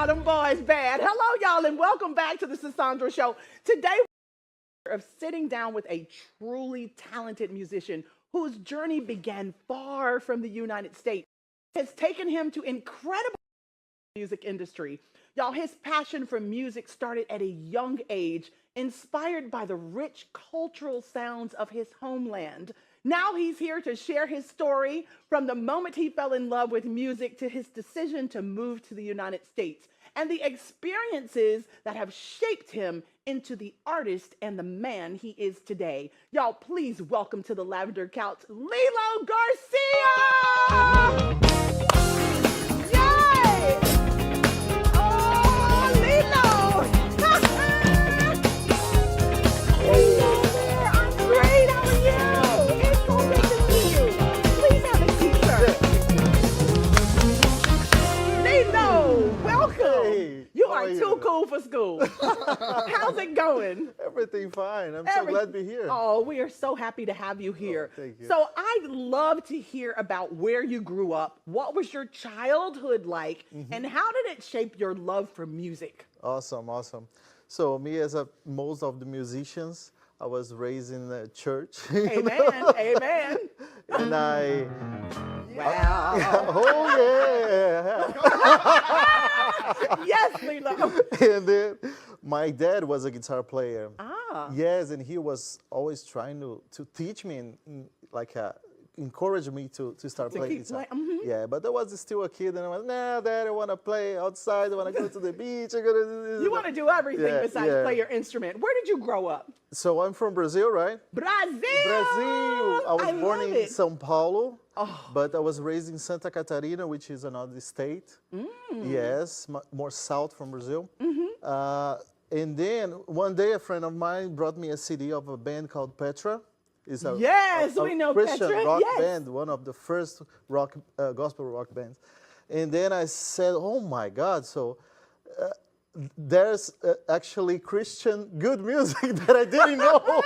Now them boys bad. Hello, y'all, and welcome back to the Sisaundra Show. Today, we're sitting down with a truly talented musician whose journey began far from the United States. It has taken him to incredible music industry. Y'all, his passion for music started at a young age, inspired by the rich cultural sounds of his homeland. Now he's here to share his story from the moment he fell in love with music to his decision to move to the United States and the experiences that have shaped him into the artist and the man he is today. Y'all, please welcome to the Lavender Couch, Lilo Garcia! Yay! Oh, Lilo! Lilo there, I'm great, how are you? It's so good to see you. Please have a seat, sir. Lilo, welcome. Hey, You how are are too you? cool for school. How's it going? Everything fine. I'm so glad to be here. Oh, we are so happy to have you here. thank you. So I'd love to hear about where you grew up. What was your childhood like? And how did it shape your love for music? Awesome, awesome. So me, as most of the musicians, I was raised in the church. you know? Amen. Amen. And I, Wow. oh yeah. Yes, Lilo. And then my dad was a guitar player. Ah. Yes, and he was always trying to teach me and like encourage me to start playing keep guitar. play- Yeah, but I was still a kid, and I was, nah, Dad, I want to play outside. I want to go to the beach. I gotta. You want to do everything Yeah, besides yeah. play your instrument. Where did you grow up? So I'm from Brazil, right? Brazil. Brazil. I was born love in it. São Paulo, Oh. but I was raised in Santa Catarina, which is another state. Yes, more south from Brazil. And then one day, a friend of mine brought me a CD of a band called Petra. It's a, Yes, a we know Christian Petra, rock yes. band, one of the first rock gospel rock bands. And then I said, "Oh my God!" So there's actually Christian good music that I didn't know.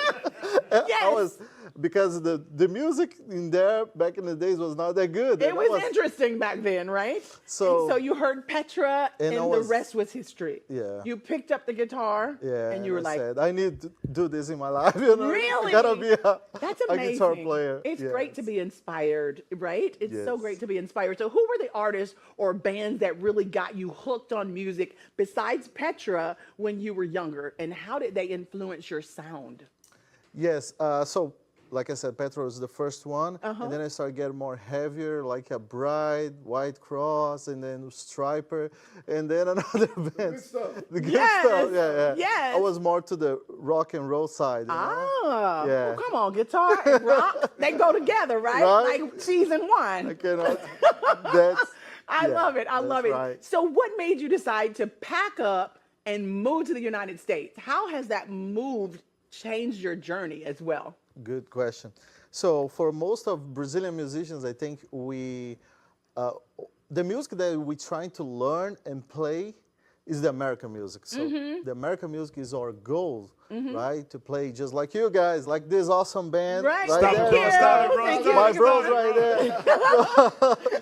Yes. Because the music in there back in the days was not that good. It And I was interesting back then, right? So- And so you heard Petra, and And I the was- rest was history. Yeah. You picked up the guitar, Yeah, and you were I like, said, I need to do this in my life. You know? Really? I gotta be that's a amazing. guitar player. It's Yes. great to be inspired, right? It's so Yes. great to be inspired. So who were the artists or bands that really got you hooked on music besides Petra when you were younger? And how did they influence your sound? Yes. So, like I said, Petra was the first one, and then I started getting more heavier, like a Bride, White Cross, and then Striper, and then another band. The good Yes, stuff. Yeah. yes. I was more to the rock and roll side. You know? Ah, Yeah. well, come on, guitar and rock, they go together, right? Right? Like cheese and wine. I cannot. That's. I yeah, love it. I love it. that's right. So, what made you decide to pack up and move to the United States? How has that move changed your journey as well? Good question. So for most of Brazilian musicians, I think the music that we're trying to learn and play is the American music. So the American music is our goal, right? To play just like you guys, like this awesome band. Right. Right Thank there. you. Stop it, bro. Thank Stop you. My it. bros right there.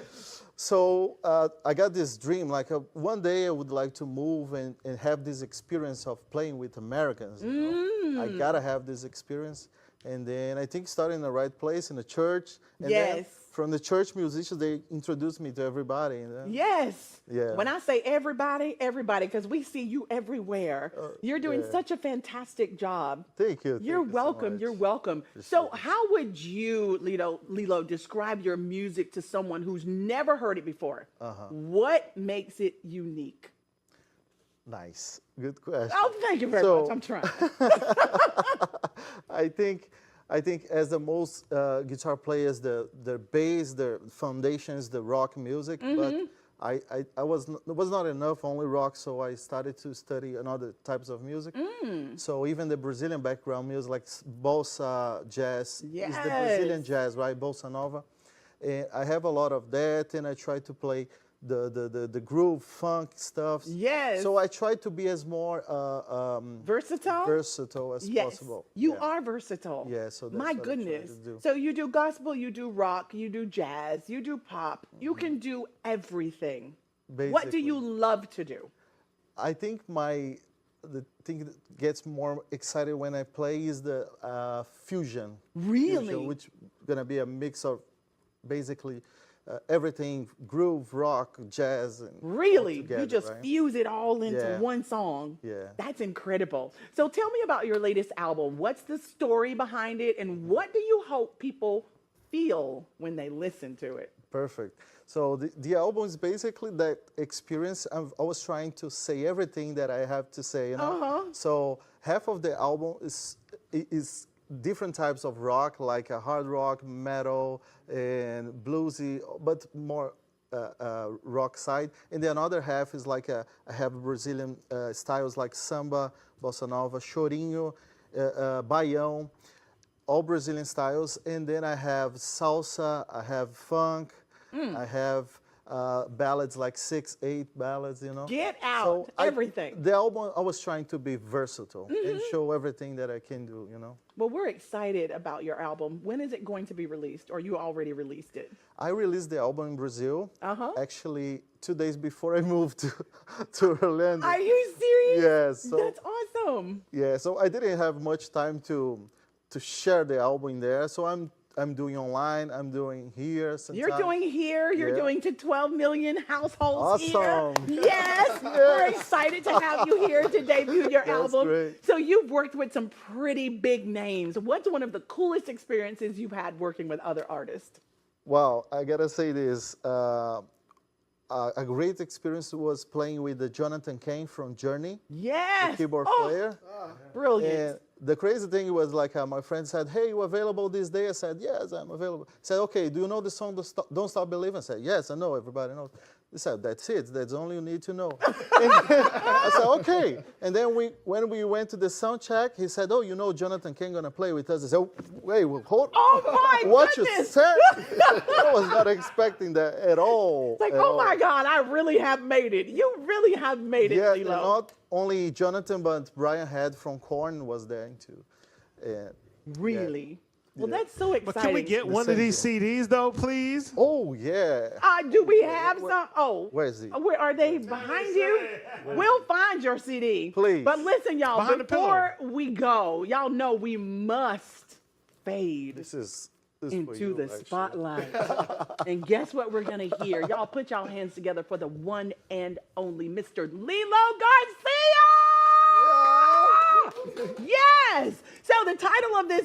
So I got this dream, like one day I would like to move and have this experience of playing with Americans. You know? I gotta have this experience. And then I think starting in the right place in the church. And then Yes. from the church musicians, they introduced me to everybody. And then, Yes. Yeah. When I say everybody, everybody, because we see you everywhere. You're doing yeah. such a fantastic job. Thank you. You're thank you so welcome. much. You're welcome. So, how would you, Lilo, describe your music to someone who's never heard it before? What makes it unique? Nice. Good question. Oh, thank you very So- much. I'm trying. I think as the most guitar players, the bass, the foundation is the rock music. But I was it was not enough only rock, so I started to study another types of music. So even the Brazilian background music, like bossa, jazz, is the Brazilian Yes. jazz, right? Bossa nova, and I have a lot of that, and I try to play the groove funk stuff. Yes. So I try to be as more Versatile? as Yes. possible. You Yeah. are versatile. Yeah, so that's my what I try to goodness. do. So you do gospel, you do rock, you do jazz, you do pop. You can do everything. What do Basically. you love to do? I think the thing that gets more excited when I play is the fusion. Really? Fusion, which gonna be a mix of basically everything, groove, rock, jazz, and all Really? together, You just right? fuse it all into Yeah. one song. Yeah. That's incredible. So tell me about your latest album. What's the story behind it, and what do you hope people feel when they listen to it? Perfect. So the album is basically that experience. I was trying to say everything that I have to say. You know? Uh-huh. So half of the album is different types of rock, like a hard rock, metal, and bluesy, but more rock side. And the other half is like I have Brazilian styles like samba, bossa nova, chorinho, baião, all Brazilian styles. And then I have salsa, I have funk, I have ballads like 6, 8 ballads, you know. Get out everything. The album, I was trying to be versatile and show everything that I can do, you know. Well, we're excited about your album. When is it going to be released, or you already released it? I released the album in Brazil, Uh-huh. actually 2 days before I moved to Orlando. Are you serious? Yes. So, That's awesome. yeah, so I didn't have much time to share the album there, so I'm doing online, I'm doing here sometimes. You're doing here, you're Yeah. doing to 12 million households Awesome. here. Yes, we're excited to have you here to debut your album. great. So you've worked with some pretty big names. What's one of the coolest experiences you've had working with other artists? Well, I gotta say this. A great experience was playing with the Jonathan Cain from Journey, Yes. the keyboard Oh, player. brilliant. And the crazy thing was like my friend said, "Hey, you available this day?" I said, "Yes, I'm available." He said, "Okay, do you know the song Don't Stop Believing?" I said, "Yes, I know. Everybody knows." He said, "That's it. That's all you need to know." And I said, "Okay." And then when we went to the sound check, he said, "Oh, you know Jonathan Cain gonna play with us." I said, "Oh, wait, well, hold. Oh my What you goodness. said?" I was not expecting that at all. It's like, at oh all. my God, I really have made it. You really have made it, Yeah, and Lilo. not only Jonathan, but Brian Head from Korn was there too. And Really? Well, Yeah. that's so exciting. But can we get one of these CDs though, please? oh yeah, Do we have some? Oh, where is he? Where are they behind you? We'll find your CD. Please. But listen, y'all, Behind the before we go, y'all know we must fade this is for into you, the actually. spotlight. And guess what we're going to hear? Y'all put y'all hands together for the one and only Mr. Lilo Garcia! Yes! So the title of this